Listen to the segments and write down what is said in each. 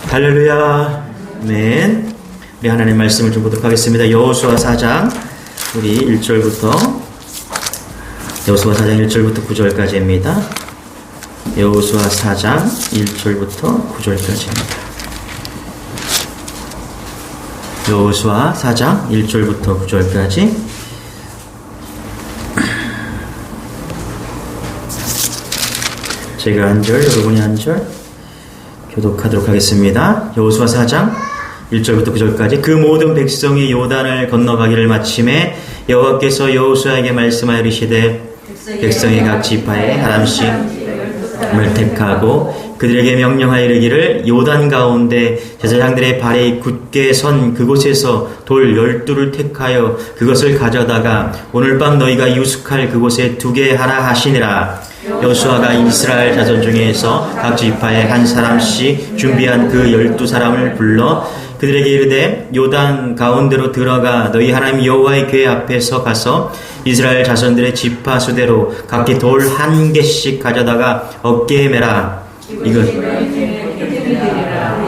할렐루야. 아멘. 우리 하나님 말씀을 좀 보도록 하겠습니다. 여호수아 4장 우리 1절부터 여호수아 4장 1절부터 9절까지입니다. 여호수아 4장 1절부터 9절까지입니다. 여호수아 4장 1절부터 9절까지 제가 한 절, 여러분이 한 절 교독하도록 하겠습니다. 여호수아 4장 1절부터 9절까지 그 모든 백성이 요단을 건너가기를 마침에 여호와께서 여호수아에게 말씀하여 이르시되 백성이 각 지파에 사람씩을 택하고 그들에게 명령하여 이르기를 요단 가운데 제사장들의 발이 굳게 선 그곳에서 돌 12를 택하여 그것을 가져다가 오늘 밤 너희가 유숙할 그곳에 두게 하라 하시니라. 여호수아가 이스라엘 자손 중에서 각 지파에 한 사람씩 준비한 그 12사람을 불러 그들에게 이르되 요단 가운데로 들어가 너희 하나님 여호와의 궤 앞에서 가서 이스라엘 자손들의 지파 수대로 각기 돌 한 개씩 가져다가 어깨에 매라. 이것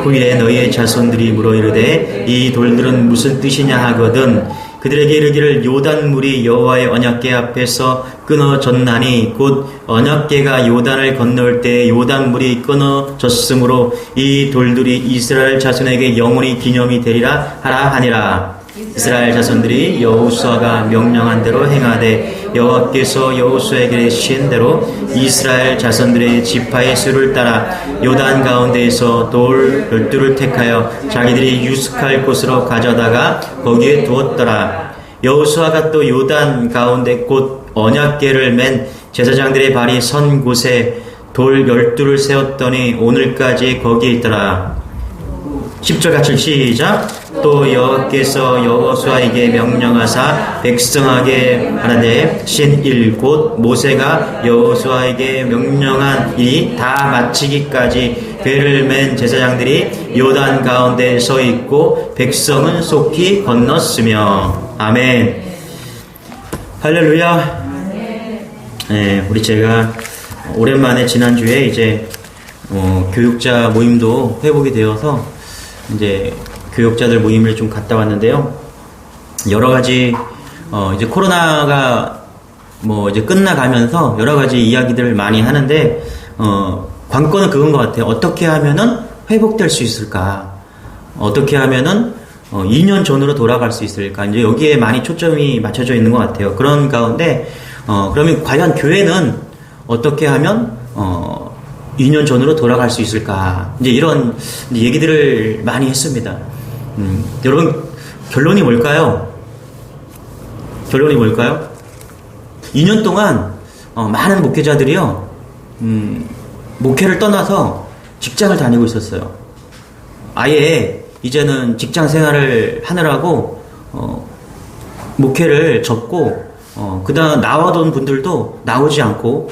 후일에 너희의 자손들이 물어 이르되 이 돌들은 무슨 뜻이냐 하거든 그들에게 이르기를 요단물이 여호와의 언약궤 앞에서 끊어졌나니 곧 언약궤가 요단을 건널 때 요단물이 끊어졌으므로 이 돌들이 이스라엘 자손에게 영원히 기념이 되리라 하라 하니라. 이스라엘 자손들이 여호수아가 명령한 대로 행하되 여호와께서 여호수아에게 신 대로 이스라엘 자손들의 지파의 수를 따라 요단 가운데에서 돌 12를 택하여 자기들이 유숙할 곳으로 가져다가 거기에 두었더라. 여호수아가 또 요단 가운데 곧 언약궤를 맨 제사장들의 발이 선 곳에 돌 12를 세웠더니 오늘까지 거기에 있더라. 10절 같이 시작. 또 여호와께서 여호수아에게 명령하사 백성에게 하라되 신 일 곧 모세가 여호수아에게 명령한 일이 다 마치기까지 궤를 맨 제사장들이 요단 가운데 서 있고 백성은 속히 건넜으며. 아멘. 할렐루야. 네, 우리 제가 오랜만에 지난주에 이제 교육자 모임도 회복이 되어서 이제 교육자들 모임을 좀 갔다 왔는데요. 여러 가지 이제 코로나가 이제 끝나가면서 여러 가지 이야기들을 많이 하는데 관건은 그건 것 같아요. 어떻게 하면은 회복될 수 있을까? 어떻게 하면은 2년 전으로 돌아갈 수 있을까? 이제 여기에 많이 초점이 맞춰져 있는 것 같아요. 그런 가운데 그러면 과연 교회는 어떻게 하면 2년 전으로 돌아갈 수 있을까? 이제 이런 얘기들을 많이 했습니다. 여러분, 결론이 뭘까요? 결론이 뭘까요? 2년 동안 많은 목회자들이요, 목회를 떠나서 직장을 다니고 있었어요. 아예 이제는 직장 생활을 하느라고 목회를 접고 그 다음 나와던 분들도 나오지 않고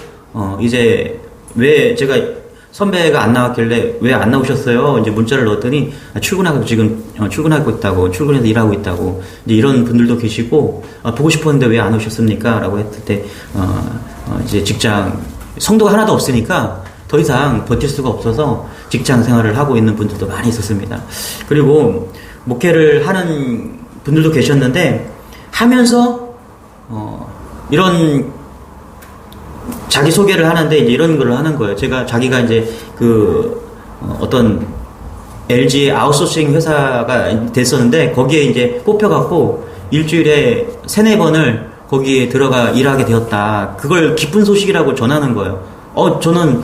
이제 왜 제가 선배가 안 나왔길래 왜 안 나오셨어요? 이제 문자를 넣었더니 출근하고 지금 출근하고 있다고, 출근해서 일하고 있다고, 이제 이런 분들도 계시고 보고 싶었는데 왜 안 오셨습니까? 라고 했을 때 이제 직장 성도가 하나도 없으니까 더 이상 버틸 수가 없어서 직장 생활을 하고 있는 분들도 많이 있었습니다. 그리고 목회를 하는 분들도 계셨는데 하면서 이런 자기 소개를 하는데 이제 이런 걸 하는 거예요. 자기가 이제 어떤 LG 아웃소싱 회사가 됐었는데 거기에 이제 뽑혀갖고 일주일에 3-4번을 거기에 들어가 일하게 되었다. 그걸 기쁜 소식이라고 전하는 거예요. 저는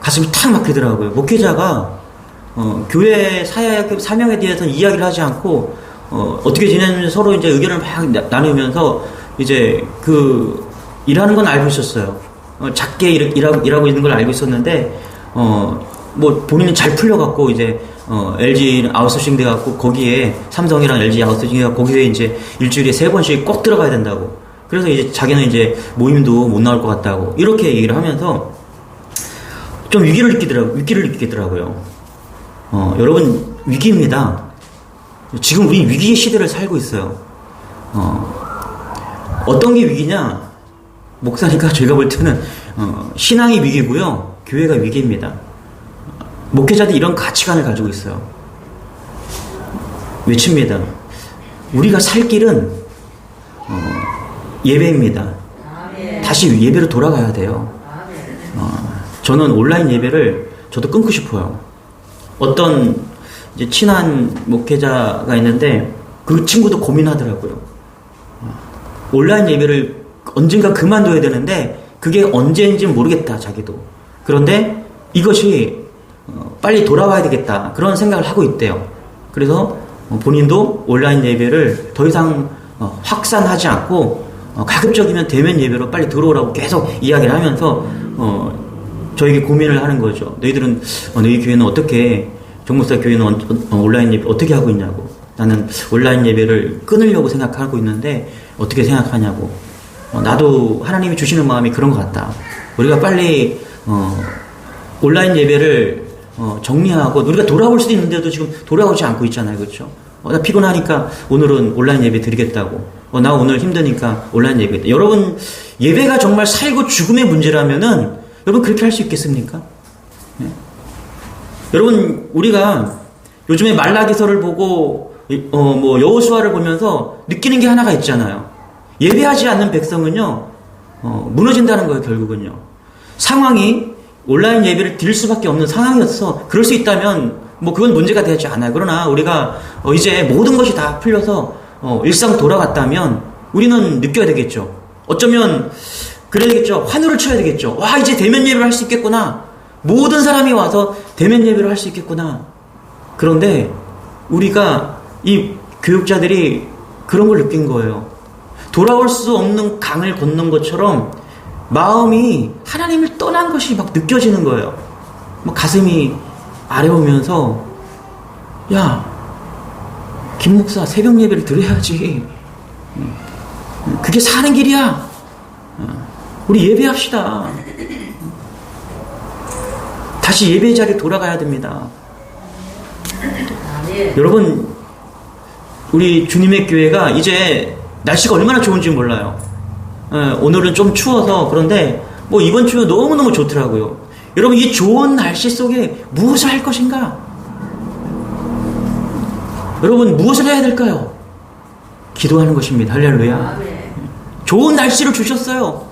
가슴이 탁 막히더라고요. 목회자가 교회 사명에 대해서는 이야기를 하지 않고 어떻게 지내는지 서로 이제 의견을 막 나누면서 이제 일하는 건 알고 있었어요. 작게 일하고 있는 걸 알고 있었는데, 본인이 잘 풀려갖고, 이제, LG 아웃소싱 돼갖고, 거기에, 삼성이랑 LG 아웃소싱 돼갖고, 거기에 이제 일주일에 3번씩 꼭 들어가야 된다고. 그래서 이제 자기는 이제 모임도 못 나올 것 같다고. 이렇게 얘기를 하면서, 좀 위기를 느끼더라고요. 여러분, 위기입니다. 지금 우리 위기의 시대를 살고 있어요. 어떤 게 위기냐? 목사니까 제가 볼 때는 신앙이 위기고요, 교회가 위기입니다. 목회자들이 이런 가치관을 가지고 있어요. 외칩니다. 우리가 살 길은 예배입니다. 다시 예배로 돌아가야 돼요. 저는 온라인 예배를 저도 끊고 싶어요. 어떤 이제 친한 목회자가 있는데 그 친구도 고민하더라고요. 온라인 예배를 언젠가 그만둬야 되는데 그게 언제인지 모르겠다, 자기도. 그런데 이것이 빨리 돌아와야 되겠다, 그런 생각을 하고 있대요. 그래서 본인도 온라인 예배를 더 이상 확산하지 않고 가급적이면 대면 예배로 빨리 들어오라고 계속 이야기를 하면서 저에게 고민을 하는 거죠. 너희들은 너희 교회는 어떻게, 정목사 교회는 온라인 예배 어떻게 하고 있냐고. 나는 온라인 예배를 끊으려고 생각하고 있는데 어떻게 생각하냐고. 나도 하나님이 주시는 마음이 그런 것 같다. 우리가 빨리 온라인 예배를 정리하고 우리가 돌아올 수도 있는데도 지금 돌아오지 않고 있잖아요. 그렇죠? 나 피곤하니까 오늘은 온라인 예배 드리겠다고. 나 오늘 힘드니까 온라인 예배. 여러분, 예배가 정말 살고 죽음의 문제라면은 여러분 그렇게 할 수 있겠습니까? 네? 여러분, 우리가 요즘에 말라기서를 보고 여호수아를 보면서 느끼는 게 하나가 있잖아요. 예배하지 않는 백성은요 무너진다는 거예요. 결국은요, 상황이 온라인 예배를 드릴 수밖에 없는 상황이었어. 그럴 수 있다면 그건 문제가 되지 않아요. 그러나 우리가 이제 모든 것이 다 풀려서 일상 돌아갔다면 우리는 느껴야 되겠죠. 어쩌면 그래야 되겠죠. 환호를 쳐야 되겠죠. 와, 이제 대면 예배를 할 수 있겠구나. 모든 사람이 와서 대면 예배를 할 수 있겠구나. 그런데 우리가, 이 교육자들이 그런 걸 느낀 거예요. 돌아올 수 없는 강을 건넌 것처럼 마음이 하나님을 떠난 것이 막 느껴지는 거예요. 가슴이 아려오면서, 야, 김 목사 새벽 예배를 드려야지. 그게 사는 길이야. 우리 예배합시다. 다시 예배 자리에 돌아가야 됩니다. 여러분, 우리 주님의 교회가 이제 날씨가 얼마나 좋은지 몰라요. 오늘은 좀 추워서 그런데 이번 주에 너무너무 좋더라고요. 여러분, 이 좋은 날씨 속에 무엇을 할 것인가? 여러분, 무엇을 해야 될까요? 기도하는 것입니다. 할렐루야. 좋은 날씨를 주셨어요.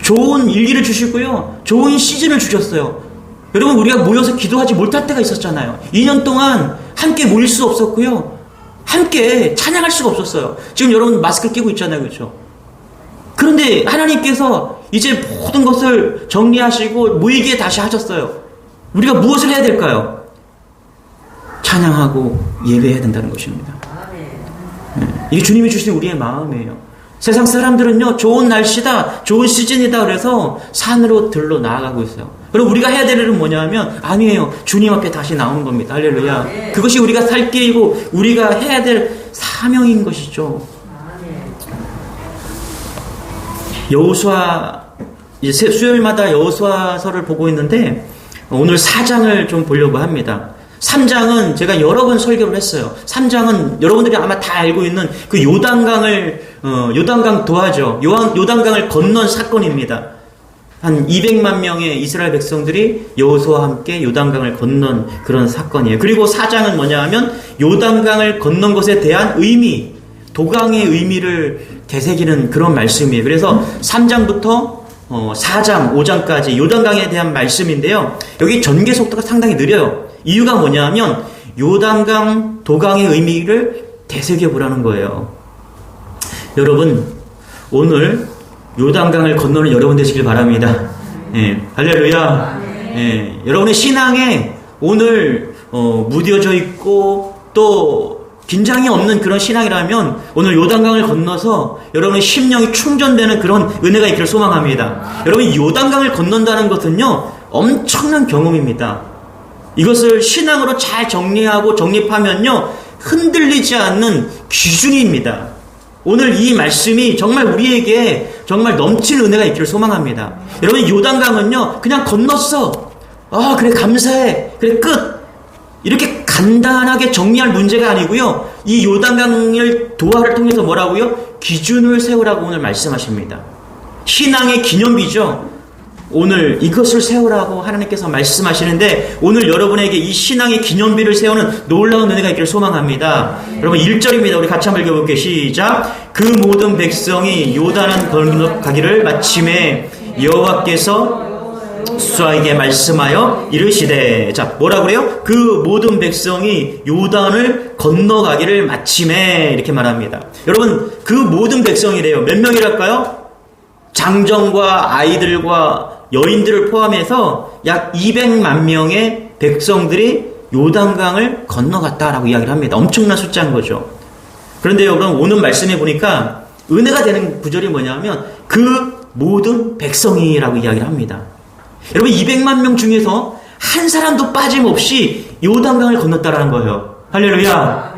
좋은 일기를 주시고요. 좋은 시즌을 주셨어요. 여러분, 우리가 모여서 기도하지 못할 때가 있었잖아요. 2년 동안 함께 모일 수 없었고요. 함께 찬양할 수가 없었어요. 지금 여러분 마스크 끼고 있잖아요. 그렇죠? 그런데 하나님께서 이제 모든 것을 정리하시고 모이게 다시 하셨어요. 우리가 무엇을 해야 될까요? 찬양하고 예배해야 된다는 것입니다. 이게 주님이 주신 우리의 마음이에요. 세상 사람들은요, 좋은 날씨다, 좋은 시즌이다 그래서 산으로 들러 나아가고 있어요. 그럼 우리가 해야 될 일은 뭐냐면, 아니에요, 주님 앞에 다시 나오는 겁니다. 할렐루야. 그것이 우리가 살 길이고 우리가 해야 될 사명인 것이죠. 여호수아, 이제 수요일마다 여호수아서를 보고 있는데 오늘 4장을 좀 보려고 합니다. 3장은 제가 여러 번 설교를 했어요. 3장은 여러분들이 아마 다 알고 있는 그 요단강 도하죠. 요단강을 건넌 사건입니다. 한 200만 명의 이스라엘 백성들이 여호수아와 함께 요단강을 건넌 그런 사건이에요. 그리고 4장은 뭐냐 하면 요단강을 건넌 것에 대한 의미, 도강의 의미를 되새기는 그런 말씀이에요. 그래서 3장부터 4장, 5장까지 요단강에 대한 말씀인데요. 여기 전개 속도가 상당히 느려요. 이유가 뭐냐 하면 요단강, 도강의 의미를 되새겨보라는 거예요. 여러분, 오늘 요단강을 건너는 여러분 되시길 바랍니다. 예, 할렐루야. 예, 여러분의 신앙에 오늘 무뎌져 있고 또 긴장이 없는 그런 신앙이라면 오늘 요단강을 건너서 여러분의 심령이 충전되는 그런 은혜가 있기를 소망합니다. 여러분, 요단강을 건넌다는 것은요, 엄청난 경험입니다. 이것을 신앙으로 잘 정리하고 정립하면요, 흔들리지 않는 기준입니다. 오늘 이 말씀이 정말 우리에게 정말 넘치는 은혜가 있기를 소망합니다. 여러분, 요단강은요, 그냥 건넜어. 그래, 감사해. 그래, 끝. 이렇게 간단하게 정리할 문제가 아니고요. 이 요단강을 도하를 통해서 뭐라고요? 기준을 세우라고 오늘 말씀하십니다. 신앙의 기념비죠. 오늘 이것을 세우라고 하나님께서 말씀하시는데 오늘 여러분에게 이 신앙의 기념비를 세우는 놀라운 은혜가 있기를 소망합니다. 여러분 1절입니다. 우리 같이 한번 읽어볼게요. 시작. 그 모든 백성이 요단을 건너가기를 마침에 여호와께서 수아에게 말씀하여 이르시되. 자, 뭐라 그래요? 그 모든 백성이 요단을 건너가기를 마침에 이렇게 말합니다. 여러분 그 모든 백성이래요. 몇 명이랄까요? 장정과 아이들과 여인들을 포함해서 약 200만 명의 백성들이 요단강을 건너갔다라고 이야기를 합니다. 엄청난 숫자인 거죠. 그런데 여러분 오늘 말씀해 보니까 은혜가 되는 구절이 뭐냐면 그 모든 백성이라고 이야기를 합니다. 여러분 200만 명 중에서 한 사람도 빠짐없이 요단강을 건넜다라는 거예요. 할렐루야.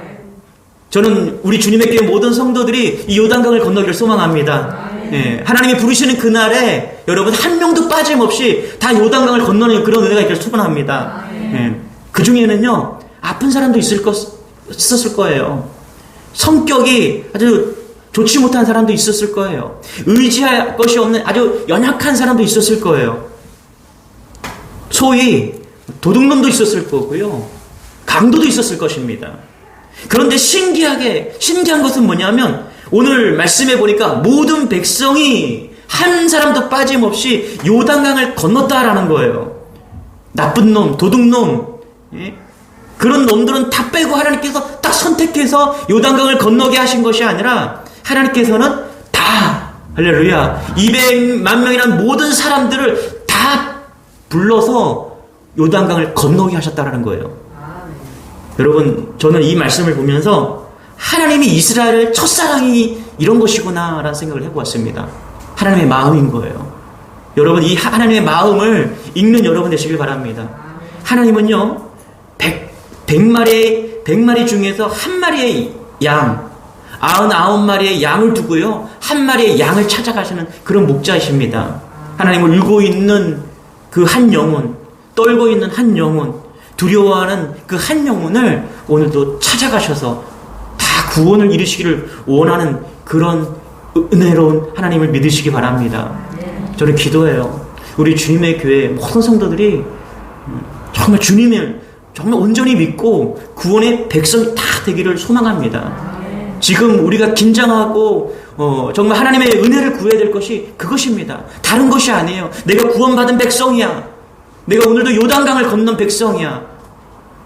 저는 우리 주님의 교회 모든 성도들이 이 요단강을 건너기를 소망합니다. 예, 하나님이 부르시는 그날에 여러분 한 명도 빠짐없이 다 요단강을 건너는 그런 은혜가 있기를 소원합니다. 예, 그 중에는요 아픈 사람도 있었을 거예요. 성격이 아주 좋지 못한 사람도 있었을 거예요. 의지할 것이 없는 아주 연약한 사람도 있었을 거예요. 소위 도둑놈도 있었을 거고요. 강도도 있었을 것입니다. 그런데 신기한 것은 뭐냐면 오늘 말씀해 보니까 모든 백성이 한 사람도 빠짐없이 요단강을 건넜다라는 거예요. 나쁜 놈, 도둑놈, 예? 그런 놈들은 다 빼고 하나님께서 딱 선택해서 요단강을 건너게 하신 것이 아니라 하나님께서는 다 할렐루야 200만 명이라는 모든 사람들을 다 불러서 요단강을 건너게 하셨다라는 거예요. 여러분 저는 이 말씀을 보면서 하나님이 이스라엘의 첫사랑이 이런 것이구나 라는 생각을 해보았습니다. 하나님의 마음인 거예요. 여러분 이 하나님의 마음을 읽는 여러분 되시길 바랍니다. 하나님은요 100마리 중에서 한 마리의 양 99마리의 양을 두고요 한 마리의 양을 찾아가시는 그런 목자이십니다. 하나님을 울고 있는 그 한 영혼, 떨고 있는 한 영혼, 두려워하는 그 한 영혼을 오늘도 찾아가셔서 다 구원을 이루시기를 원하는 그런 은혜로운 하나님을 믿으시기 바랍니다. 저는 기도해요. 우리 주님의 교회 모든 성도들이 정말 주님을 정말 온전히 믿고 구원의 백성이 다 되기를 소망합니다. 지금 우리가 긴장하고 정말 하나님의 은혜를 구해야 될 것이 그것입니다. 다른 것이 아니에요. 내가 구원받은 백성이야. 내가 오늘도 요단강을 건넌 백성이야.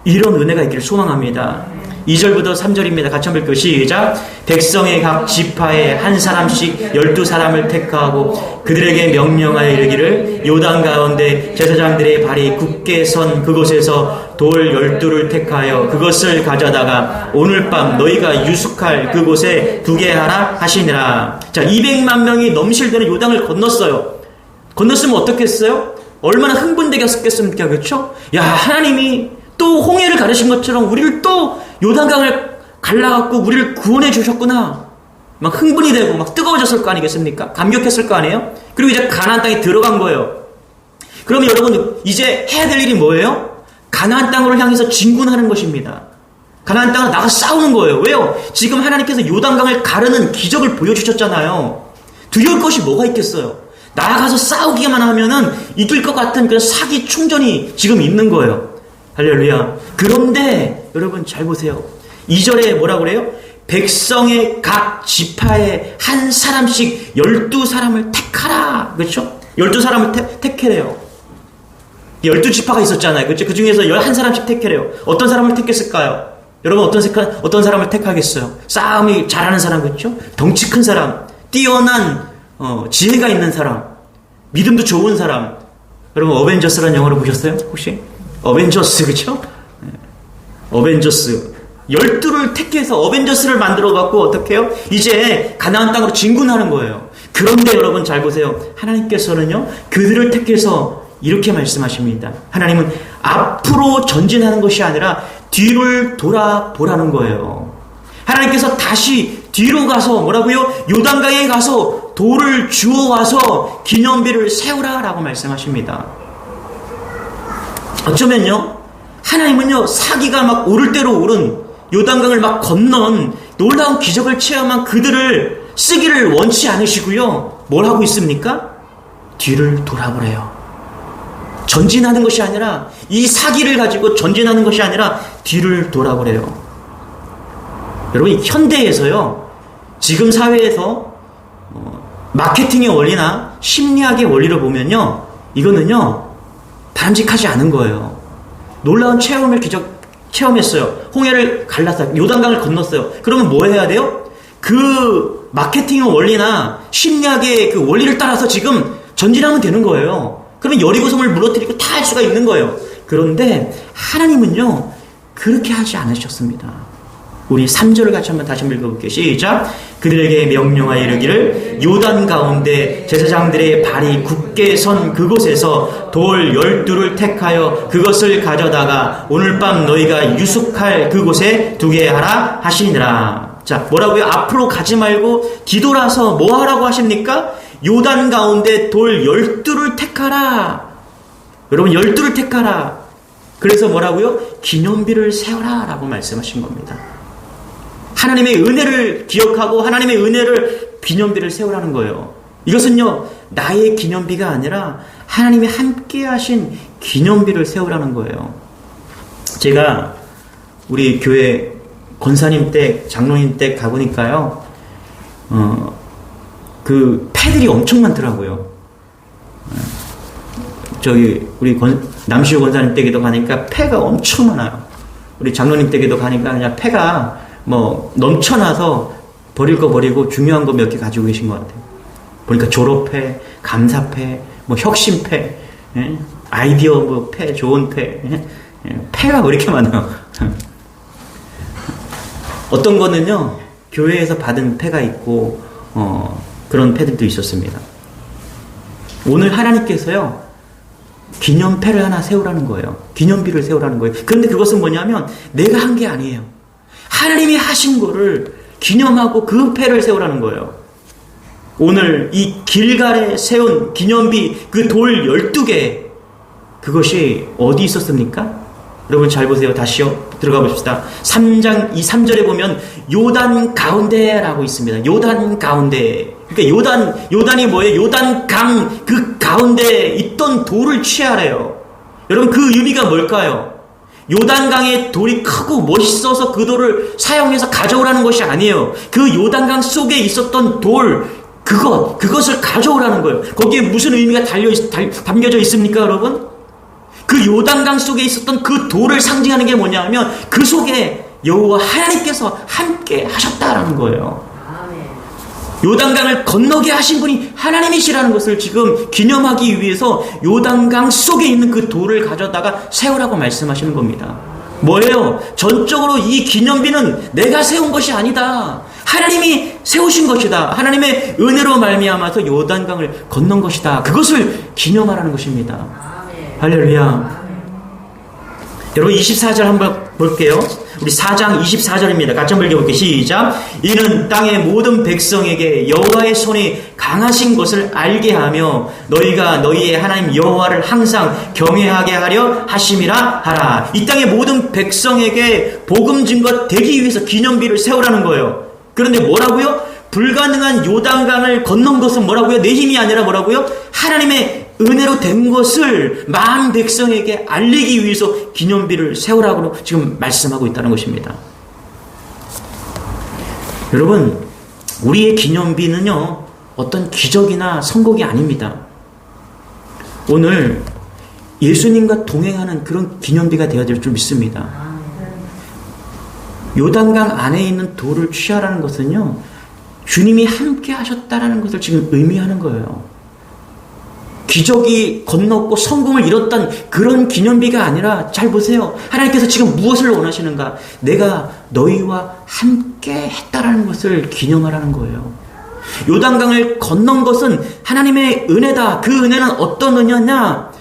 이런 은혜가 있기를 소망합니다. 2절부터 3절입니다. 같이 한번 읽고 시작. 백성의 각 지파에 한 사람씩 12사람을 택하고 그들에게 명령하여 이르기를 요단 가운데 제사장들의 발이 굳게 선 그곳에서 돌 12를 택하여 그것을 가져다가 오늘 밤 너희가 유숙할 그곳에 두게 하라 하시니라. 자, 200만 명이 넘실대는 요단을 건넜어요. 건넜으면 어떻겠어요? 얼마나 흥분되게 했겠습니까? 그렇죠? 야, 하나님이 또 홍해를 가르신 것처럼 우리를 또 요단강을 갈라갖고 우리를 구원해 주셨구나. 막 흥분이 되고 막 뜨거워졌을 거 아니겠습니까? 감격했을 거 아니에요? 그리고 이제 가나안 땅에 들어간 거예요. 그러면 여러분 이제 해야 될 일이 뭐예요? 가나안 땅으로 향해서 진군하는 것입니다. 가나안 땅으로 나가 싸우는 거예요. 왜요? 지금 하나님께서 요단강을 가르는 기적을 보여주셨잖아요. 두려울 것이 뭐가 있겠어요? 나아가서 싸우기만 하면은 이길 것 같은 그런 사기 충전이 지금 있는 거예요. 할렐루야. 그런데 여러분 잘 보세요. 2절에 뭐라고 그래요? 백성의 각 지파에 한 사람씩 12사람을 택하라. 그렇죠? 12사람을 택해래요. 12지파가 있었잖아요. 그렇죠? 그 중에서 11사람씩 택해래요. 어떤 사람을 택했을까요? 여러분 어떤 사람을 택하겠어요? 싸움이 잘하는 사람, 그렇죠? 덩치 큰 사람, 뛰어난 지혜가 있는 사람, 믿음도 좋은 사람. 여러분 어벤져스라는 영화를 보셨어요? 혹시? 어벤져스, 그쵸? 어벤져스. 12를 택해서 어벤져스를 만들어갖고 어떻게 해요? 이제 가나안 땅으로 진군하는 거예요. 그런데 여러분 잘 보세요. 하나님께서는요, 그들을 택해서 이렇게 말씀하십니다. 하나님은 앞으로 전진하는 것이 아니라 뒤를 돌아보라는 거예요. 하나님께서 다시 뒤로 가서 뭐라고요? 요단강에 가서 돌을 주워와서 기념비를 세우라라고 말씀하십니다. 어쩌면요, 하나님은요, 사기가 막 오를 대로 오른 요단강을 막 건넌 놀라운 기적을 체험한 그들을 쓰기를 원치 않으시고요, 뭘 하고 있습니까? 뒤를 돌아보래요. 전진하는 것이 아니라, 이 사기를 가지고 전진하는 것이 아니라 뒤를 돌아보래요. 여러분, 현대에서요, 지금 사회에서 마케팅의 원리나 심리학의 원리를 보면요, 이거는요 바람직하지 않은 거예요. 놀라운 체험을 체험했어요. 홍해를 갈랐어요. 요단강을 건넜어요. 그러면 뭐 해야 돼요? 그 마케팅의 원리나 심리학의 그 원리를 따라서 지금 전진하면 되는 거예요. 그러면 여리고성을 무너뜨리고 다 할 수가 있는 거예요. 그런데 하나님은요 그렇게 하지 않으셨습니다. 우리 3절을 같이 한번 다시 읽어볼게요. 시작. 그들에게 명령하여 이르기를 요단 가운데 제사장들의 발이 굳게 선 그곳에서 돌 12를 택하여 그것을 가져다가 오늘 밤 너희가 유숙할 그곳에 두게 하라 하시니라. 자, 뭐라고요? 앞으로 가지 말고 뒤돌아서 뭐 하라고 하십니까? 요단 가운데 돌 12를 택하라. 여러분, 12를 택하라. 그래서 뭐라고요? 기념비를 세워라 라고 말씀하신 겁니다. 하나님의 은혜를 기억하고 하나님의 은혜를 기념비를 세우라는 거예요. 이것은요 나의 기념비가 아니라 하나님이 함께 하신 기념비를 세우라는 거예요. 제가 우리 교회 권사님 댁, 장로님 댁 가보니까요 그 패들이 엄청 많더라고요. 저기 우리 남시우 권사님 댁에도 가니까 패가 엄청 많아요. 우리 장로님 댁에도 가니까 그냥 패가 뭐 넘쳐나서 버릴 거 버리고 중요한 거 몇 개 가지고 계신 것 같아요. 보니까 졸업패, 감사패, 뭐 혁신패, 예? 아이디어 뭐 패, 좋은 패, 예? 패가 왜 이렇게 많아요? 어떤 거는요 교회에서 받은 패가 있고 그런 패들도 있었습니다. 오늘 하나님께서요 기념패를 하나 세우라는 거예요. 기념비를 세우라는 거예요. 그런데 그것은 뭐냐면 내가 한 게 아니에요. 하나님이 하신 거를 기념하고 그 패를 세우라는 거예요. 오늘 이 길갈에 세운 기념비 그 돌 12개 그것이 어디 있었습니까? 여러분 잘 보세요. 다시요. 들어가 봅시다. 3절에 보면 요단 가운데라고 있습니다. 요단 가운데. 그러니까 요단이 뭐예요? 요단 강 그 가운데 있던 돌을 취하래요. 여러분 그 의미가 뭘까요? 요단강의 돌이 크고 멋있어서 그 돌을 사용해서 가져오라는 것이 아니에요. 그 요단강 속에 있었던 돌, 그것을 가져오라는 거예요. 거기에 무슨 의미가 담겨져 있습니까, 여러분? 그 요단강 속에 있었던 그 돌을 상징하는 게 뭐냐면 그 속에 여호와 하나님께서 함께 하셨다라는 거예요. 요단강을 건너게 하신 분이 하나님이시라는 것을 지금 기념하기 위해서 요단강 속에 있는 그 돌을 가져다가 세우라고 말씀하시는 겁니다. 뭐예요? 전적으로 이 기념비는 내가 세운 것이 아니다. 하나님이 세우신 것이다. 하나님의 은혜로 말미암아서 요단강을 건넌 것이다. 그것을 기념하라는 것입니다. 할렐루야. 여러분 24절 한번 볼게요. 우리 4장 24절입니다. 같이 한번 읽어볼게요. 시작. 이는 땅의 모든 백성에게 여호와의 손이 강하신 것을 알게 하며 너희가 너희의 하나님 여호와를 항상 경외하게 하려 하심이라 하라. 이 땅의 모든 백성에게 복음 증거 되기 위해서 기념비를 세우라는 거예요. 그런데 뭐라고요? 불가능한 요단강을 건넌 것은 뭐라고요? 내 힘이 아니라 뭐라고요? 하나님의 은혜로 된 것을 만 백성에게 알리기 위해서 기념비를 세우라고 지금 말씀하고 있다는 것입니다. 여러분, 우리의 기념비는요, 어떤 기적이나 선곡이 아닙니다. 오늘 예수님과 동행하는 그런 기념비가 되어야 될 줄 믿습니다. 요단강 안에 있는 돌을 취하라는 것은요, 주님이 함께 하셨다라는 것을 지금 의미하는 거예요. 기적이 건넜고 성공을 이뤘던 그런 기념비가 아니라 잘 보세요. 하나님께서 지금 무엇을 원하시는가? 내가 너희와 함께 했다라는 것을 기념하라는 거예요. 요단강을 건넌 것은 하나님의 은혜다. 그 은혜는 어떤 은혜냐?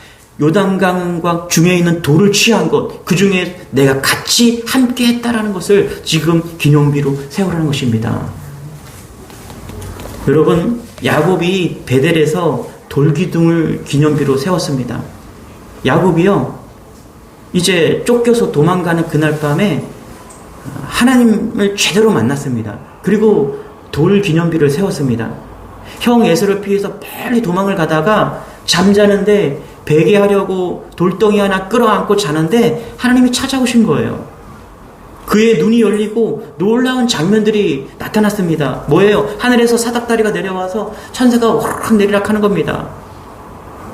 요단강과 중에 있는 돌을 취한 것, 그 중에 내가 같이 함께 했다라는 것을 지금 기념비로 세우라는 것입니다. 여러분, 야곱이 베델에서 돌기둥을 기념비로 세웠습니다. 야곱이요, 이제 쫓겨서 도망가는 그날 밤에 하나님을 제대로 만났습니다. 그리고 돌 기념비를 세웠습니다. 형 에서를 피해서 빨리 도망을 가다가 잠자는데 베개 하려고 돌덩이 하나 끌어안고 자는데 하나님이 찾아오신 거예요. 그의 눈이 열리고 놀라운 장면들이 나타났습니다. 뭐예요? 하늘에서 사닥다리가 내려와서 천사가 오르락 내리락 하는 겁니다.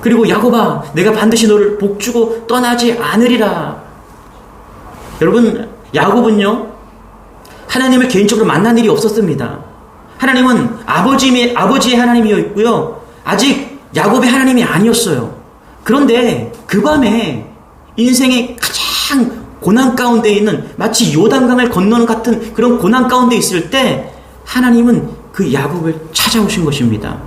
그리고 야곱아, 내가 반드시 너를 복주고 떠나지 않으리라. 여러분, 야곱은요, 하나님을 개인적으로 만난 일이 없었습니다. 하나님은 아버지의 하나님이었고요, 아직 야곱의 하나님이 아니었어요. 그런데 그 밤에 인생의 가장 고난 가운데 있는, 마치 요단강을 건너는 같은 그런 고난 가운데 있을 때 하나님은 그 야곱을 찾아오신 것입니다.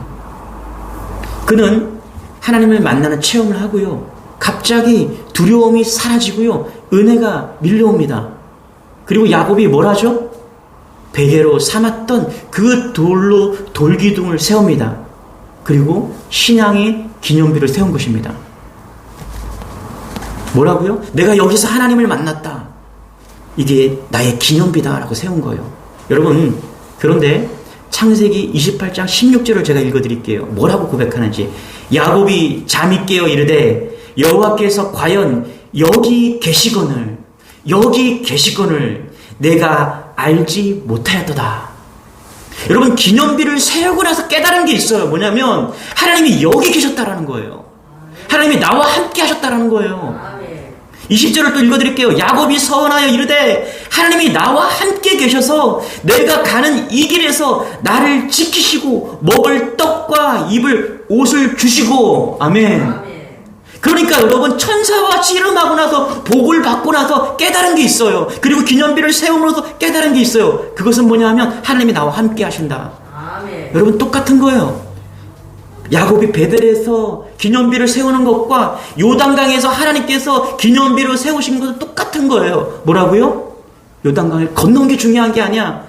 그는 하나님을 만나는 체험을 하고요, 갑자기 두려움이 사라지고요, 은혜가 밀려옵니다. 그리고 야곱이 뭘 하죠? 베개로 삼았던 그 돌로 돌기둥을 세웁니다. 그리고 신앙의 기념비를 세운 것입니다. 뭐라고요? 내가 여기서 하나님을 만났다. 이게 나의 기념비다라고 세운 거예요. 여러분, 그런데 창세기 28장 16절을 제가 읽어드릴게요. 뭐라고 고백하는지. 야곱이 잠이 깨어 이르되 여호와께서 과연 여기 계시거늘 내가 알지 못하였도다. 여러분, 기념비를 세우고 나서 깨달은 게 있어요. 뭐냐면 하나님이 여기 계셨다라는 거예요. 하나님이 나와 함께 하셨다라는 거예요. 20절을 또 읽어드릴게요. 야곱이 서원하여 이르되 하나님이 나와 함께 계셔서 내가 가는 이 길에서 나를 지키시고 먹을 떡과 입을 옷을 주시고. 아멘. 그러니까 여러분, 천사같이 일어나고 나서 복을 받고 나서 깨달은 게 있어요. 그리고 기념비를 세움으로써 깨달은 게 있어요. 그것은 뭐냐면 하나님이 나와 함께 하신다. 아멘. 여러분, 똑같은 거예요. 야곱이 베델에서 기념비를 세우는 것과 요단강에서 하나님께서 기념비를 세우신 것은 똑같은 거예요. 뭐라고요? 요단강을 건너온 게 중요한 게 아니야.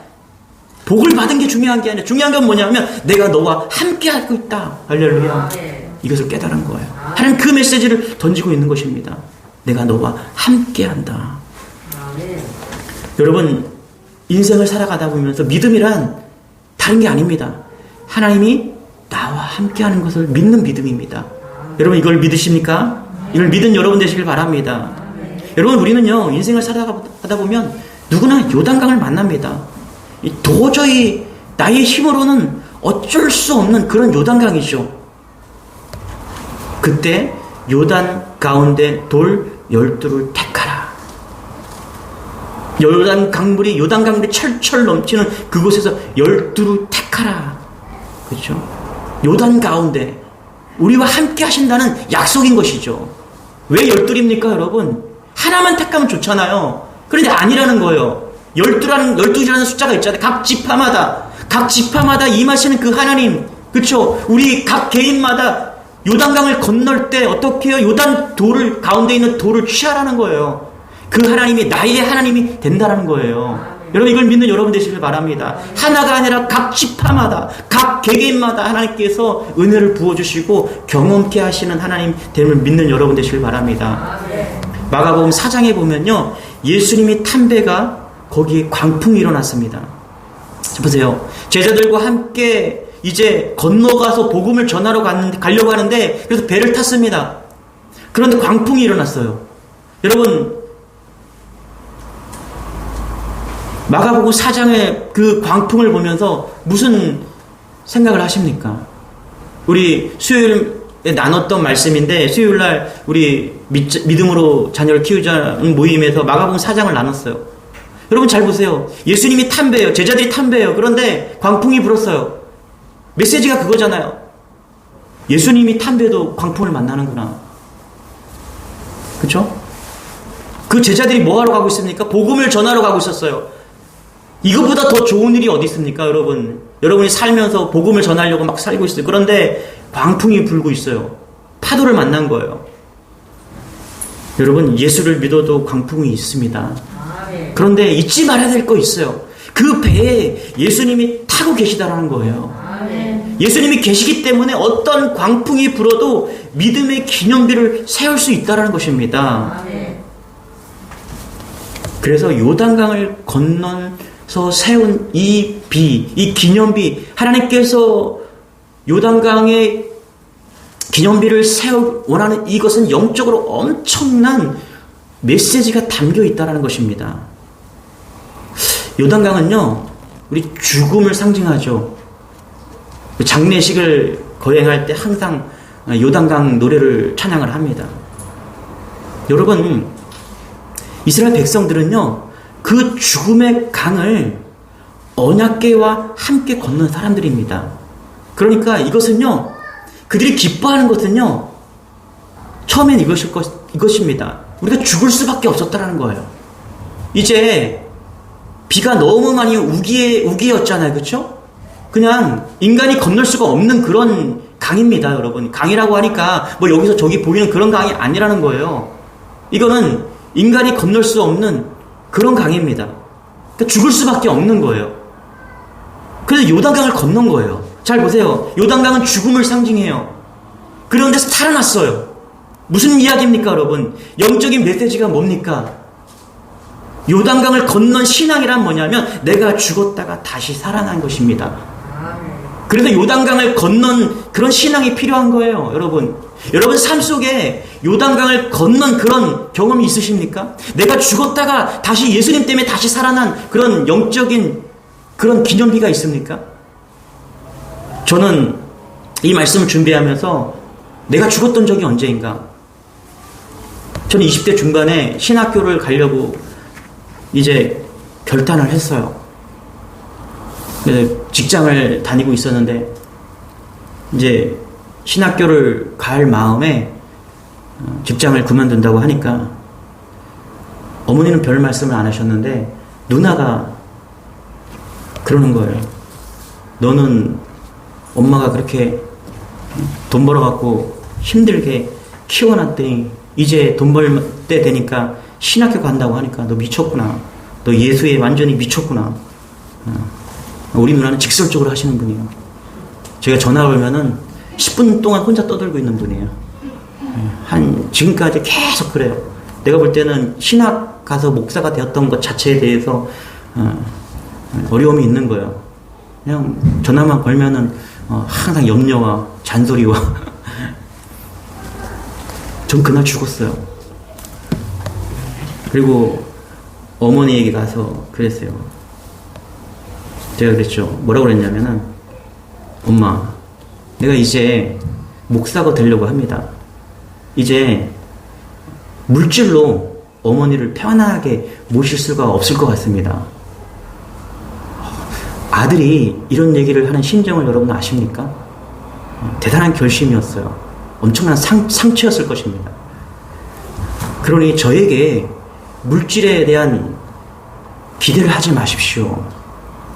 복을 받은 게 중요한 게 아니야. 중요한 건 뭐냐면 내가 너와 함께 하고 있다. 할렐루야. 이것을 깨달은 거예요. 하나님 그 메시지를 던지고 있는 것입니다. 내가 너와 함께 한다. 여러분, 인생을 살아가다 보면서 믿음이란 다른 게 아닙니다. 하나님이 나와 함께 하는 것을 믿는 믿음입니다. 여러분, 이걸 믿으십니까? 이걸 믿은 여러분 되시길 바랍니다. 여러분, 우리는요, 인생을 살아가다 보면 누구나 요단강을 만납니다. 도저히 나의 힘으로는 어쩔 수 없는 그런 요단강이죠. 그때 요단 가운데 돌 12를 택하라. 요단 강물이 철철 넘치는 그곳에서 12를 택하라. 그렇죠? 요단 가운데 우리와 함께 하신다는 약속인 것이죠. 왜 12입니까, 여러분? 하나만 택하면 좋잖아요. 그런데 아니라는 거예요. 12라는 숫자가 있잖아요. 각 지파마다 임하시는 그 하나님, 그렇죠? 우리 각 개인마다 요단강을 건널 때 어떻게 해요? 요단 돌을, 가운데 있는 돌을 취하라는 거예요. 그 하나님이 나의 하나님이 된다는 거예요. 여러분, 이걸 믿는 여러분 되시길 바랍니다. 하나가 아니라 각 지파마다, 각 개개인마다 하나님께서 은혜를 부어주시고 경험케 하시는 하나님 됨을 믿는 여러분 되시길 바랍니다. 마가복음 4장에 보면요, 예수님이 탄 배가 거기에 광풍이 일어났습니다. 보세요. 제자들과 함께 이제 건너가서 복음을 전하러 가려고 하는데, 그래서 배를 탔습니다. 그런데 광풍이 일어났어요. 여러분, 마가복음 4장의 그 광풍을 보면서 무슨 생각을 하십니까? 우리 수요일에 나눴던 말씀인데, 수요일날 우리 믿음으로 자녀를 키우자는 모임에서 마가복음 4장을 나눴어요. 여러분, 잘 보세요. 예수님이 탄 배예요. 제자들이 탄 배예요. 그런데 광풍이 불었어요. 메시지가 그거잖아요. 예수님이 탄 배도 광풍을 만나는구나. 그렇죠? 그 제자들이 뭐하러 가고 있습니까? 복음을 전하러 가고 있었어요. 이거보다 더 좋은 일이 어디 있습니까, 여러분? 여러분이 살면서 복음을 전하려고 막 살고 있어요. 그런데 광풍이 불고 있어요. 파도를 만난 거예요. 여러분, 예수를 믿어도 광풍이 있습니다. 그런데 잊지 말아야 될 거 있어요. 그 배에 예수님이 타고 계시다라는 거예요. 예수님이 계시기 때문에 어떤 광풍이 불어도 믿음의 기념비를 세울 수 있다는 것입니다. 그래서 요단강을 건너서 세운 이 기념비, 하나님께서 요단강의 기념비를 세워 원하는 이것은 영적으로 엄청난 메시지가 담겨 있다는 것입니다. 요단강은요, 우리 죽음을 상징하죠. 장례식을 거행할 때 항상 요단강 노래를 찬양을 합니다. 여러분, 이스라엘 백성들은요, 그 죽음의 강을 언약궤와 함께 걷는 사람들입니다. 그러니까 이것은요, 그들이 기뻐하는 것은요, 처음엔 이것입니다. 우리가 죽을 수밖에 없었다는 거예요. 이제 비가 너무 많이 우기였잖아요. 그렇죠? 그냥 인간이 건널 수가 없는 그런 강입니다, 여러분. 강이라고 하니까 뭐 여기서 저기 보이는 그런 강이 아니라는 거예요. 이거는 인간이 건널 수 없는 그런 강입니다. 그러니까 죽을 수밖에 없는 거예요. 그래서 요단강을 건넌 거예요. 잘 보세요. 요단강은 죽음을 상징해요. 그런데 살아났어요. 무슨 이야기입니까, 여러분? 영적인 메시지가 뭡니까? 요단강을 건넌 신앙이란 뭐냐면 내가 죽었다가 다시 살아난 것입니다. 그래서 요단강을 건넌 그런 신앙이 필요한 거예요, 여러분. 여러분 삶 속에 요단강을 건넌 그런 경험이 있으십니까? 내가 죽었다가 다시 예수님 때문에 다시 살아난 그런 영적인 그런 기념비가 있습니까? 저는 이 말씀을 준비하면서 내가 죽었던 적이 언제인가? 저는 20대 중반에 신학교를 가려고 이제 결단을 했어요. 직장을 다니고 있었는데 이제 신학교를 갈 마음에 직장을 그만둔다고 하니까 어머니는 별 말씀을 안 하셨는데 누나가 그러는 거예요. 너는 엄마가 그렇게 돈 벌어갖고 힘들게 키워놨더니 이제 돈 벌 때 되니까 신학교 간다고 하니까 너 미쳤구나. 너 예수에 완전히 미쳤구나. 우리 누나는 직설적으로 하시는 분이에요. 제가 전화 걸면은 10분 동안 혼자 떠들고 있는 분이에요. 지금까지 계속 그래요. 내가 볼 때는 신학 가서 목사가 되었던 것 자체에 대해서 어려움이 있는 거예요. 그냥 전화만 걸면은 항상 염려와 잔소리와 전 그날 죽었어요. 그리고 어머니에게 가서 그랬어요. 제가 그랬죠. 뭐라고 그랬냐면은 엄마, 내가 이제 목사가 되려고 합니다. 이제 물질로 어머니를 편하게 모실 수가 없을 것 같습니다. 아들이 이런 얘기를 하는 심정을 여러분 아십니까? 대단한 결심이었어요. 엄청난 상처였을 것입니다. 그러니 저에게 물질에 대한 기대를 하지 마십시오.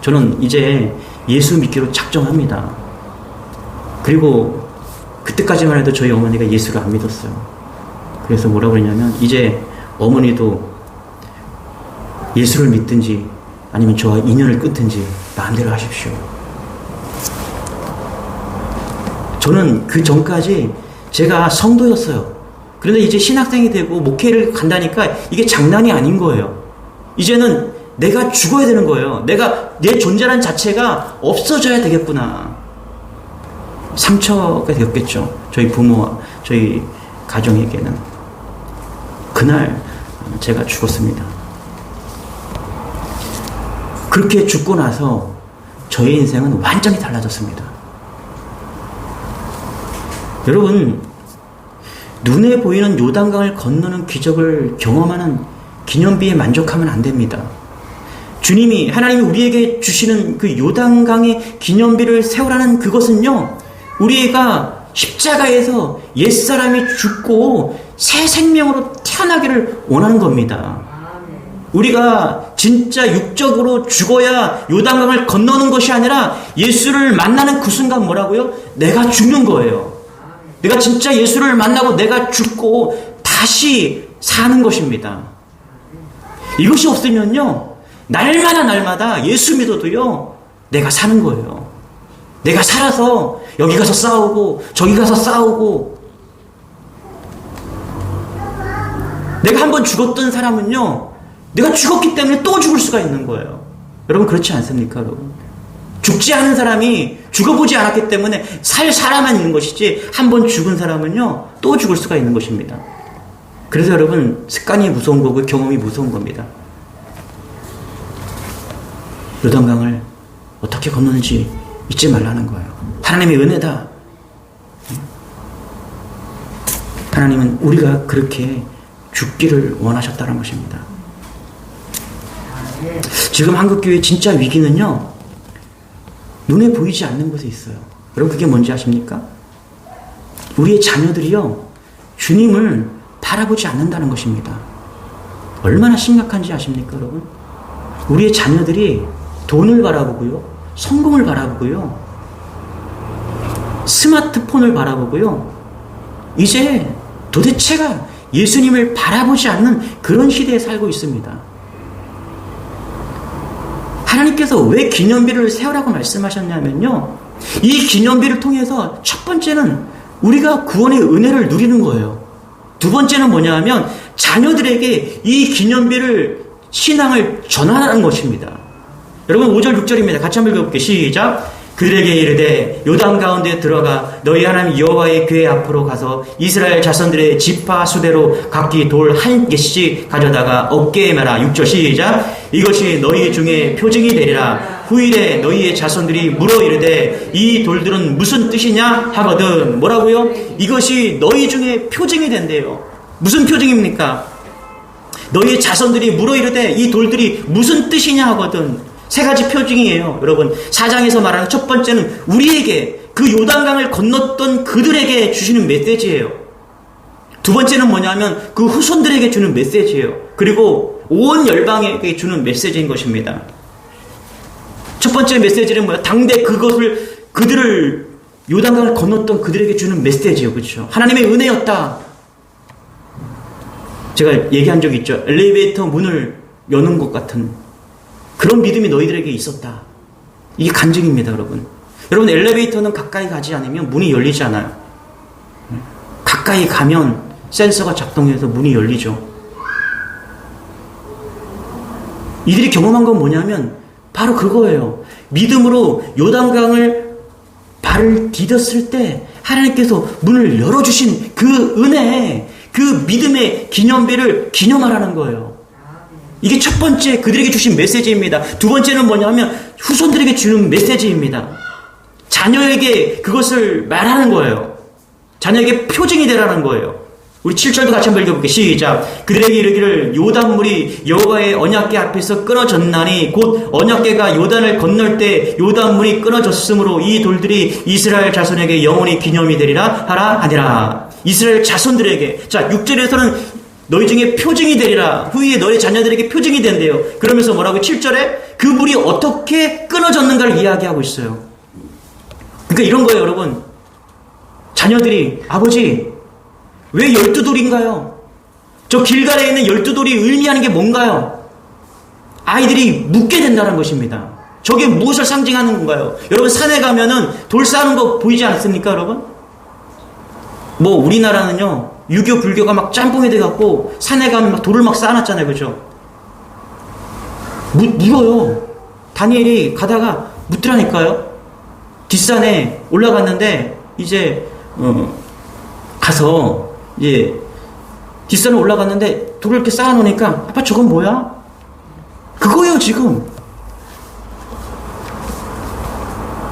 저는 이제 예수 믿기로 작정합니다. 그리고 그때까지만 해도 저희 어머니가 예수를 안 믿었어요. 그래서 뭐라고 그랬냐면 이제 어머니도 예수를 믿든지 아니면 저와 인연을 끊든지 마음대로 하십시오. 저는 그 전까지 제가 성도였어요. 그런데 이제 신학생이 되고 목회를 간다니까 이게 장난이 아닌 거예요. 이제는 내가 죽어야 되는 거예요. 내 존재라는 자체가 없어져야 되겠구나. 상처가 되었겠죠. 저희 부모와 저희 가정에게는. 그날 제가 죽었습니다. 그렇게 죽고 나서 저의 인생은 완전히 달라졌습니다. 여러분, 눈에 보이는 요단강을 건너는 기적을 경험하는 기념비에 만족하면 안 됩니다. 하나님이 우리에게 주시는 그 요단강의 기념비를 세우라는 그것은요, 우리가 십자가에서 옛사람이 죽고 새 생명으로 태어나기를 원하는 겁니다. 우리가 진짜 육적으로 죽어야 요단강을 건너는 것이 아니라 예수를 만나는 그 순간 뭐라고요? 내가 죽는 거예요. 내가 진짜 예수를 만나고 내가 죽고 다시 사는 것입니다. 이것이 없으면요, 날마다 예수 믿어도요, 내가 사는 거예요. 내가 살아서 여기 가서 싸우고 저기 가서 싸우고. 내가 한번 죽었던 사람은요, 내가 죽었기 때문에 또 죽을 수가 있는 거예요. 여러분 그렇지 않습니까? 여러분 죽지 않은 사람이 죽어보지 않았기 때문에 살 사람만 있는 것이지 한 번 죽은 사람은요 또 죽을 수가 있는 것입니다. 그래서 여러분 습관이 무서운 거고 경험이 무서운 겁니다. 요단강을 어떻게 건너는지 잊지 말라는 거예요. 하나님의 은혜다. 하나님은 우리가 그렇게 죽기를 원하셨다는 것입니다. 지금 한국교회의 진짜 위기는요 눈에 보이지 않는 곳에 있어요. 여러분 그게 뭔지 아십니까? 우리의 자녀들이요 주님을 바라보지 않는다는 것입니다. 얼마나 심각한지 아십니까 여러분? 우리의 자녀들이 돈을 바라보고요 성공을 바라보고요 스마트폰을 바라보고요 이제 도대체가 예수님을 바라보지 않는 그런 시대에 살고 있습니다. 하나님께서 왜 기념비를 세우라고 말씀하셨냐면요 이 기념비를 통해서 첫 번째는 우리가 구원의 은혜를 누리는 거예요. 두 번째는 뭐냐 하면 자녀들에게 이 기념비를 신앙을 전하라는 것입니다. 여러분 5절 6절입니다. 같이 한번 읽어볼게요. 시작. 그들에게 이르되 요단 가운데 들어가 너희 하나님 여호와의 궤 앞으로 가서 이스라엘 자손들의 지파 수대로 각기 돌 한 개씩 가져다가 어깨에 매라. 6절 시작. 이것이 너희 중에 표징이 되리라. 후일에 너희의 자손들이 물어 이르되 이 돌들은 무슨 뜻이냐 하거든. 뭐라고요? 이것이 너희 중에 표징이 된대요. 무슨 표징입니까? 너희의 자손들이 물어 이르되 이 돌들이 무슨 뜻이냐 하거든. 세 가지 표징이에요. 여러분 4장에서 말하는 첫 번째는 우리에게 그 요단강을 건넜던 그들에게 주시는 메시지예요. 두 번째는 뭐냐면 그 후손들에게 주는 메시지예요. 그리고 온 열방에게 주는 메시지인 것입니다. 첫 번째 메시지는 뭐야? 당대 그들을 요단강을 건넜던 그들에게 주는 메시지예요. 그렇죠? 하나님의 은혜였다. 제가 얘기한 적이 있죠. 엘리베이터 문을 여는 것 같은 그런 믿음이 너희들에게 있었다. 이게 간증입니다, 여러분. 여러분, 엘리베이터는 가까이 가지 않으면 문이 열리지 않아요. 가까이 가면 센서가 작동해서 문이 열리죠. 이들이 경험한 건 뭐냐면 바로 그거예요. 믿음으로 요단강을 발을 디뎠을 때 하나님께서 문을 열어주신 그 은혜, 그 믿음의 기념비를 기념하라는 거예요. 이게 첫 번째 그들에게 주신 메시지입니다. 두 번째는 뭐냐면 후손들에게 주는 메시지입니다. 자녀에게 그것을 말하는 거예요. 자녀에게 표징이 되라는 거예요. 우리 7절도 같이 한번 읽어볼게요. 시작. 그들에게 이르기를 요단물이 여호와의 언약궤 앞에서 끊어졌나니 곧 언약궤가 요단을 건널 때 요단물이 끊어졌으므로 이 돌들이 이스라엘 자손에게 영원히 기념이 되리라 하라 하니라. 이스라엘 자손들에게. 자, 6절에서는 너희 중에 표징이 되리라. 후에 너희 자녀들에게 표징이 된대요. 그러면서 뭐라고? 7절에 그 물이 어떻게 끊어졌는가를 이야기하고 있어요. 그러니까 이런 거예요, 여러분. 자녀들이 아버지 왜 12돌인가요? 저 길갈에 있는 12돌이 의미하는 게 뭔가요? 아이들이 묻게 된다는 것입니다. 저게 무엇을 상징하는 건가요? 여러분 산에 가면은 돌 쌓는 거 보이지 않습니까, 여러분? 뭐 우리나라는요 6.25 불교가 막 짬뽕이 돼갖고 산에 가면 막 돌을 막 쌓아놨잖아요, 그죠? 물어요. 다니엘이 가다가 묻더라니까요. 뒷산에 올라갔는데 이제 가서 이제 뒷산에 올라갔는데 돌을 이렇게 쌓아놓으니까 아빠 저건 뭐야? 그거예요 지금.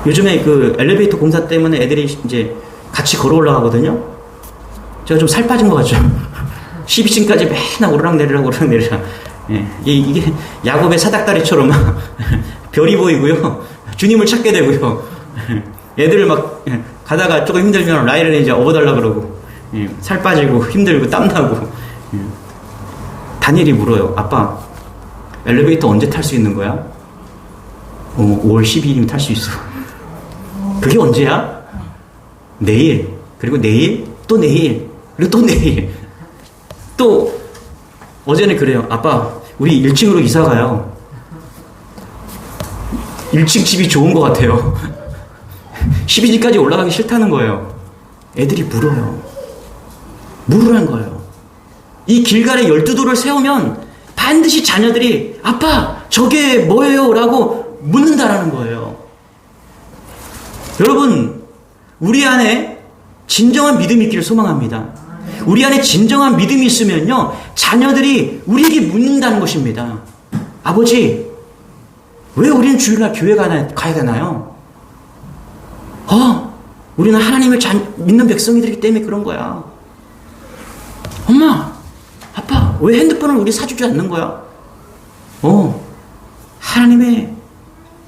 요즘에 그 엘리베이터 공사 때문에 애들이 이제 같이 걸어 올라가거든요. 제가 좀 살 빠진 것 같죠? 12층까지 맨날 오르락내리락 예, 이게 야곱의 사닥다리처럼 별이 보이고요. 주님을 찾게 되고요. 애들을 막 가다가 조금 힘들면 라인을 이제 업어달라 그러고 살 빠지고 힘들고 땀나고. 다니엘이 물어요. 아빠 엘리베이터 언제 탈 수 있는 거야? 5월 12일이면 탈 수 있어. 그게 언제야? 내일. 그리고 내일 또 내일 그리고 또 내일. 또 어제는 그래요. 아빠 우리 1층으로 이사가요. 1층 집이 좋은 것 같아요. 12층까지 올라가기 싫다는 거예요. 애들이 물어요. 물으라는 거예요. 이 길갈에 12돌을 세우면 반드시 자녀들이 아빠 저게 뭐예요? 라고 묻는다라는 거예요. 여러분, 우리 안에 진정한 믿음이 있기를 소망합니다. 우리 안에 진정한 믿음이 있으면요, 자녀들이 우리에게 묻는다는 것입니다. 아버지, 왜 우리는 주일날 교회 가야 되나요? 우리는 하나님을 믿는 백성이들이기 때문에 그런 거야. 엄마, 아빠, 왜 핸드폰을 우리 사주지 않는 거야? 하나님의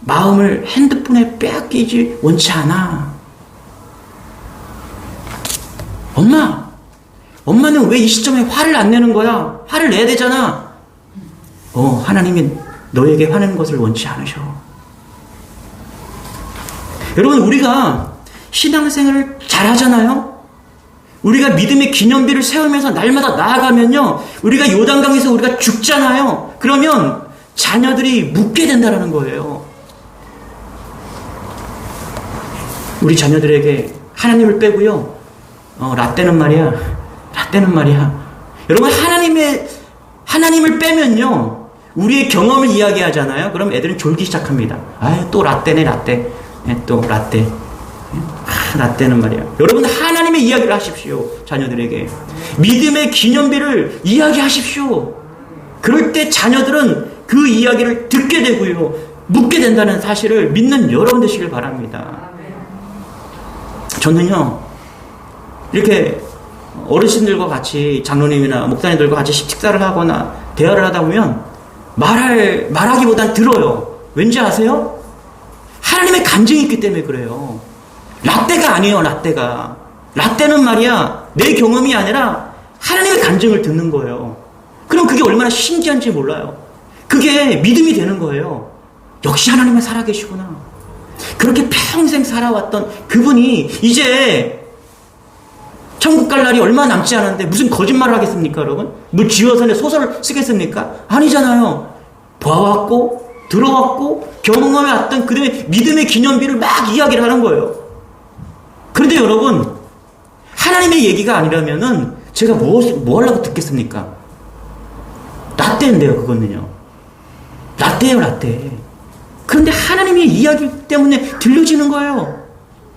마음을 핸드폰에 빼앗기지 원치 않아. 엄마는 왜 이 시점에 화를 안 내는 거야? 화를 내야 되잖아. 하나님이 너에게 화내는 것을 원치 않으셔. 여러분, 우리가 신앙생활을 잘하잖아요? 우리가 믿음의 기념비를 세우면서 날마다 나아가면요, 우리가 요단강에서 우리가 죽잖아요. 그러면 자녀들이 묻게 된다는 거예요. 우리 자녀들에게 하나님을 빼고요, 라떼는 말이야. 여러분, 하나님을 빼면요, 우리의 경험을 이야기하잖아요. 그럼 애들은 졸기 시작합니다. 또 라떼네, 라떼. 또 라떼. 라떼는 말이야. 여러분, 하나님의 이야기를 하십시오. 자녀들에게. 믿음의 기념비를 이야기하십시오. 그럴 때 자녀들은 그 이야기를 듣게 되고요, 묻게 된다는 사실을 믿는 여러분 되시길 바랍니다. 저는요, 이렇게 어르신들과 같이, 장로님이나 목사님들과 같이 식사를 하거나 대화를 하다 보면 말하기보단 들어요. 왠지 아세요? 하나님의 간증이 있기 때문에 그래요. 라떼가 아니에요, 라떼가. 라떼는 말이야, 내 경험이 아니라 하나님의 간증을 듣는 거예요. 그럼 그게 얼마나 신기한지 몰라요. 그게 믿음이 되는 거예요. 역시 하나님은 살아계시구나. 그렇게 평생 살아왔던 그분이 이제 천국 갈 날이 얼마 남지 않았는데 무슨 거짓말을 하겠습니까, 여러분? 뭐 지어서 소설을 쓰겠습니까? 아니잖아요. 봐왔고, 들어왔고, 경험해왔던 그들의 믿음의 기념비를 막 이야기를 하는 거예요. 그런데 여러분, 하나님의 얘기가 아니라면은 제가 뭐 하려고 듣겠습니까? 라떼인데요, 그거는요. 라떼예요, 라떼. 그런데 하나님의 이야기 때문에 들려지는 거예요.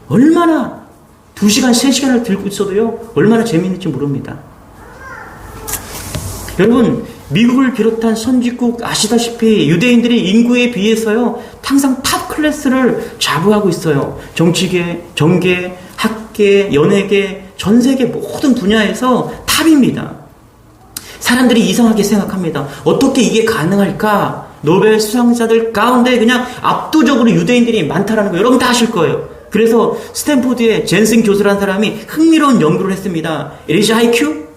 얼마나 2시간, 3시간을 들고 있어도요, 얼마나 재미있는지 모릅니다. 여러분, 미국을 비롯한 선진국 아시다시피 유대인들이 인구에 비해서요, 항상 탑 클래스를 자부하고 있어요. 정치계, 정계, 학계, 연예계, 전 세계 모든 분야에서 탑입니다. 사람들이 이상하게 생각합니다. 어떻게 이게 가능할까? 노벨 수상자들 가운데 그냥 압도적으로 유대인들이 많다라는 거 여러분 다 아실 거예요. 그래서 스탠포드의 젠슨 교수라는 사람이 흥미로운 연구를 했습니다. 엘리자 IQ?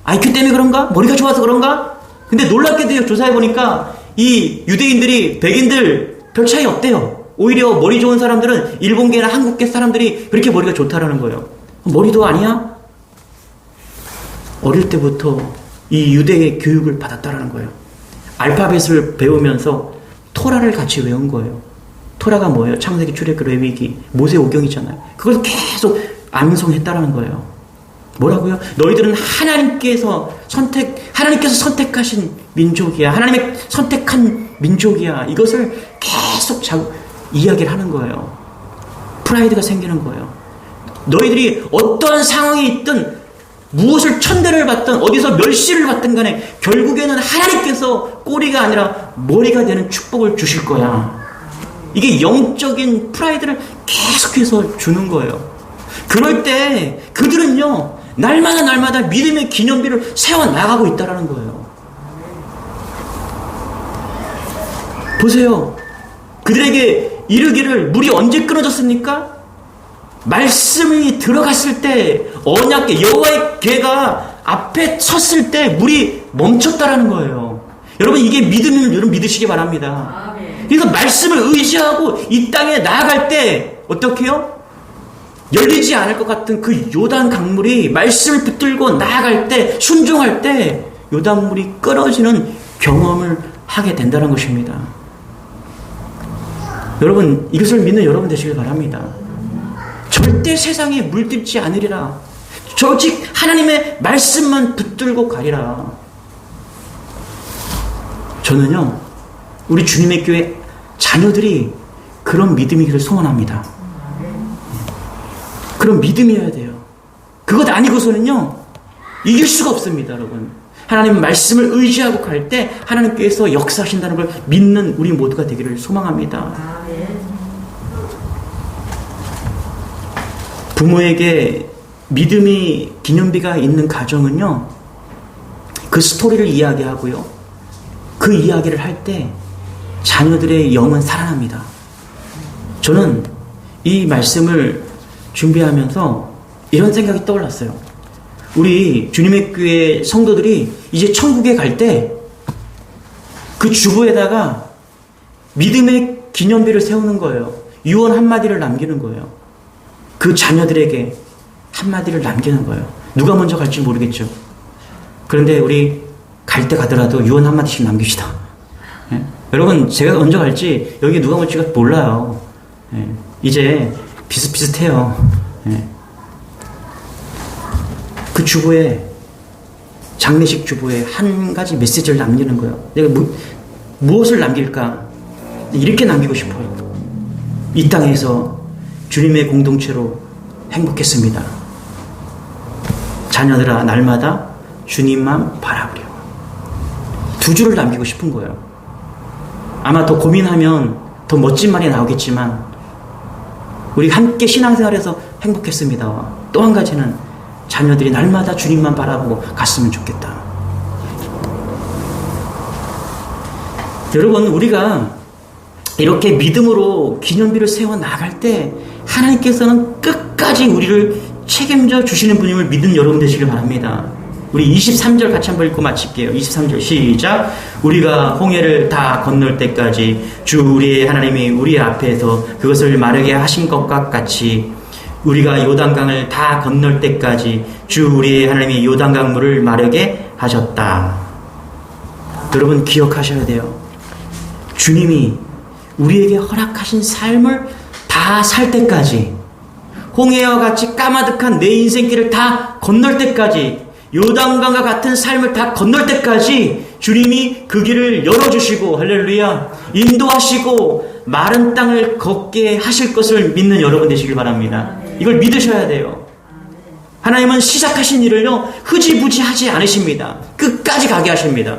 IQ 때문에 그런가? 머리가 좋아서 그런가? 근데 놀랍게도 조사해보니까 이 유대인들이 백인들 별 차이 없대요. 오히려 머리 좋은 사람들은 일본계나 한국계 사람들이 그렇게 머리가 좋다라는 거예요. 머리도 아니야? 어릴 때부터 이 유대의 교육을 받았다라는 거예요. 알파벳을 배우면서 토라를 같이 외운 거예요. 토라가 뭐예요? 창세기, 출애굽, 레위기, 모세오경이잖아요. 그걸 계속 암송했다라는 거예요. 뭐라고요? 너희들은 하나님께서 선택하신 민족이야. 하나님의 선택한 민족이야. 이것을 계속 이야기를 하는 거예요. 프라이드가 생기는 거예요. 너희들이 어떠한 상황에 있든 무엇을 천대를 받든 어디서 멸시를 받든 간에 결국에는 하나님께서 꼬리가 아니라 머리가 되는 축복을 주실 거야. 이게 영적인 프라이드를 계속해서 주는 거예요. 그럴 때 그들은요, 날마다 믿음의 기념비를 세워나가고 있다는 거예요. 보세요. 그들에게 이르기를 물이 언제 끊어졌습니까? 말씀이 들어갔을 때, 언약궤, 여호와의 궤가 앞에 섰을 때 물이 멈췄다라는 거예요. 여러분, 이게 믿음을 여러분 믿으시기 바랍니다. 그래서 말씀을 의지하고 이 땅에 나아갈 때 어떻게 해요? 열리지 않을 것 같은 그 요단 강물이 말씀을 붙들고 나아갈 때, 순종할 때 요단물이 끊어지는 경험을 하게 된다는 것입니다. 여러분, 이것을 믿는 여러분 되시길 바랍니다. 절대 세상에 물들지 않으리라. 오직 하나님의 말씀만 붙들고 가리라. 저는요, 우리 주님의 교회 자녀들이 그런 믿음이기를 소원합니다. 그런 믿음이어야 돼요. 그것 아니고서는요, 이길 수가 없습니다, 여러분. 하나님 말씀을 의지하고 갈 때 하나님께서 역사하신다는 걸 믿는 우리 모두가 되기를 소망합니다. 부모에게 믿음이 기념비가 있는 가정은요, 그 스토리를 이야기하고요, 그 이야기를 할 때 자녀들의 영은 살아납니다. 저는 이 말씀을 준비하면서 이런 생각이 떠올랐어요. 우리 주님의 교회 성도들이 이제 천국에 갈 때 그 주부에다가 믿음의 기념비를 세우는 거예요. 유언 한마디를 남기는 거예요. 그 자녀들에게 한마디를 남기는 거예요. 누가 먼저 갈지 모르겠죠. 그런데 우리 갈 때 가더라도 유언 한마디씩 남깁시다. 예? 여러분, 제가 먼저 갈지 여기 누가 먼저 갈지 몰라요. 예? 이제 비슷비슷해요. 예? 그 주부의, 장례식 주부의 한 가지 메시지를 남기는 거예요. 내가 무엇을 남길까? 이렇게 남기고 싶어요. 이 땅에서 주님의 공동체로 행복했습니다. 자녀들아, 날마다 주님만 바라보려. 두 줄을 남기고 싶은 거예요. 아마 더 고민하면 더 멋진 말이 나오겠지만, 우리 함께 신앙생활에서 행복했습니다. 또 한 가지는 자녀들이 날마다 주님만 바라보고 갔으면 좋겠다. 여러분, 우리가 이렇게 믿음으로 기념비를 세워 나갈 때 하나님께서는 끝까지 우리를 책임져 주시는 분임을 믿는 여러분 되시길 바랍니다. 우리 23절 같이 한번 읽고 마칠게요. 23절 시작. 우리가 홍해를 다 건널 때까지 주 우리의 하나님이 우리 앞에서 그것을 마르게 하신 것과 같이 우리가 요단강을 다 건널 때까지 주 우리의 하나님이 요단강 물을 마르게 하셨다. 여러분, 기억하셔야 돼요. 주님이 우리에게 허락하신 삶을 다 살 때까지, 홍해와 같이 까마득한 내 인생길을 다 건널 때까지, 요단강과 같은 삶을 다 건널 때까지 주님이 그 길을 열어주시고, 할렐루야, 인도하시고 마른 땅을 걷게 하실 것을 믿는 여러분 되시길 바랍니다. 이걸 믿으셔야 돼요. 하나님은 시작하신 일을요, 흐지부지 하지 않으십니다. 끝까지 가게 하십니다.